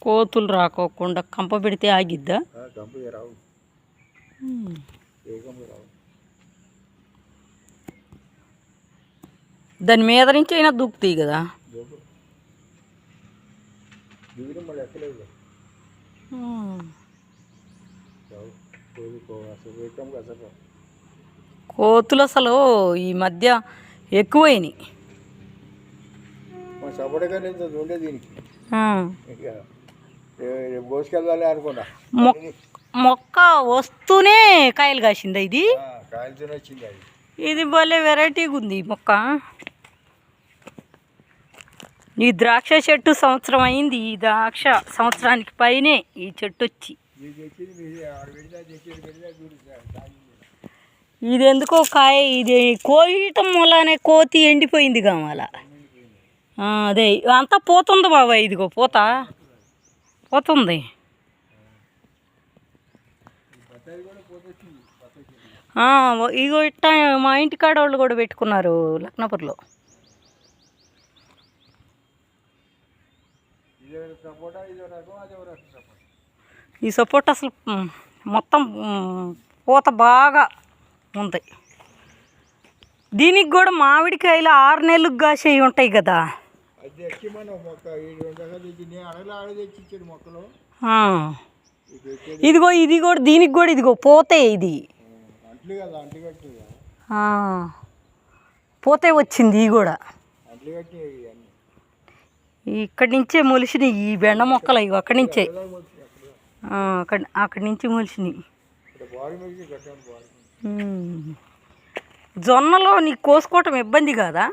కోతులు రాకోకుండా కంప పెడితే ఆగిద్దా? దాని మీద నుంచి అయినా దూకుతాయి కదా. కోతులు అసలు ఈ మధ్య ఎక్కువైనాయి. మొక్క వస్తూనే కాయలు కాసిందా ఇది? ఇది భలే వెరైటీగా ఉంది మొక్క. ఈ ద్రాక్ష చెట్టు సంవత్సరం అయింది. ఈ ద్రాక్ష సంవత్సరానికి పైనే ఈ చెట్టు వచ్చి. ఇది ఎందుకో కాయ ఇది కోయటం వల్లనే కోతి ఎండిపోయింది కావాల. అదే అంతా పోతుంది బాబాయ్. ఇదిగో పోతుంది. ఇగో ఇట్ట మా ఇంటి కాడ వాళ్ళు కూడా పెట్టుకున్నారు లక్నపూర్లో. ఈ సపోటా అసలు మొత్తం పూత బాగా ఉంది. దీనికి కూడా మామిడికాయలు 6 నెలలకు కాసేవి ఉంటాయి కదా. ఇదిగో ఇది కూడా దీనికి కూడా ఇదిగో పోతే ఇది పోతే వచ్చింది. ఇది కూడా ఇక్కడి నుంచే మొలిసినాయి ఈ బెండ మొక్కలు. ఇవి అక్కడి నుంచే అక్కడి నుంచి మొలిసినాయి. జొన్నలో నీకు కోసుకోవటం ఇబ్బంది కాదా?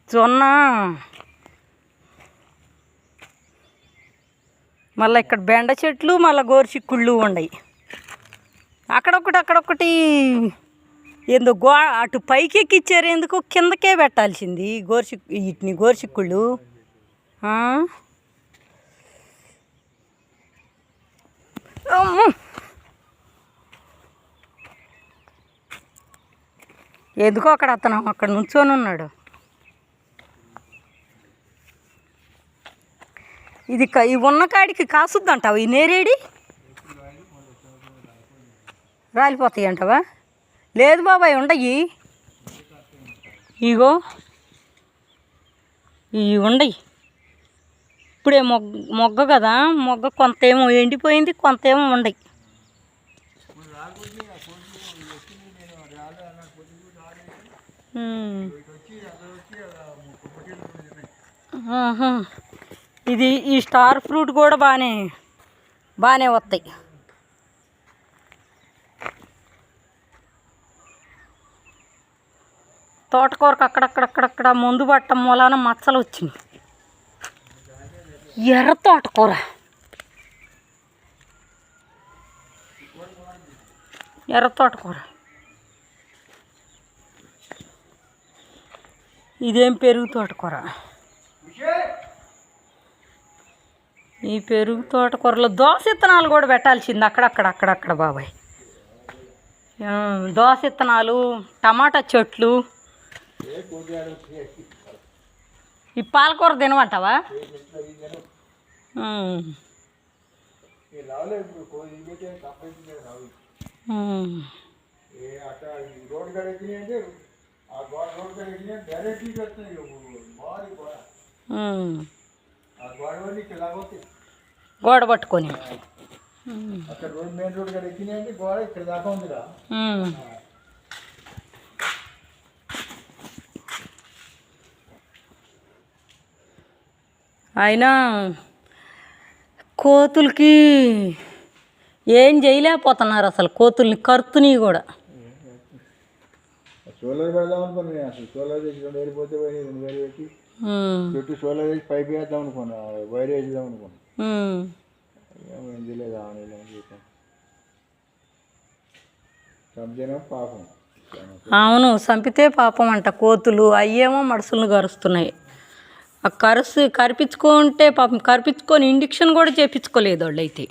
జొన్న మళ్ళీ ఇక్కడ బెండ చెట్లు మళ్ళీ గోరుచిక్కుళ్ళు ఉన్నాయి. అక్కడొకటి ఏందో అటు పైకి ఎక్కిచ్చారు. ఎందుకు కిందకే పెట్టాల్సింది వీటిని గోరుచిక్కుళ్ళు. ఎందుకో అక్కడ నుంచొని ఉన్నాడు. ఇది ఉన్న కాడికి కాసుద్దంటావా? ఈ నేరేడి రాలిపోతాయి అంటావా? లేదు బాబాయ్ ఉండయి. ఇగో ఇవి ఉండయి. ఇప్పుడే మొగ్గ కదా. మొగ్గ కొంతేమో ఎండిపోయింది, కొంతేమో ఉండయి. ఇది ఈ స్టార్ ఫ్రూట్ కూడా బాగానే వస్తాయి. తోటకూరకు అక్కడక్కడ మందు పట్టడం మూలాన మచ్చలు వచ్చినాయి. ఎర్ర తోటకూర ఇదేం పెరుగు తోటకూర. ఈ పెరుగు తోటకూరలో దోస విత్తనాలు కూడా పెట్టాల్సింది అక్కడక్కడ బాబాయ్. దోస విత్తనాలు, టమాటా చెట్లు. ఈ పాలకూర తినమంటావా? గోడ పట్టుకొని అయినా కోతులకి ఏం చేయలేకపోతున్నారు అసలు. కోతుల్ని కరుతుని కూడా సోలార్ పెడదాం అనుకున్నాను. అసలు సోలార్ చేసి 2 వేలు పోతే 2 వేలు పెట్టి చుట్టూ సోలార్ వేసి పైప్ వేద్దాం అనుకున్నా, వైర్ వేద్దాం అనుకున్నా. ఎందులో చంపితేనే పాపం. అవును, చంపితే పాపం అంట. కోతులు అయ్యేమో మనుషులను కరుస్తున్నాయి. కరిపించుకుంటే పాపం కరిపించుకొని ఇంజక్షన్ కూడా చేయించుకోలేదు వాళ్ళు అయితే.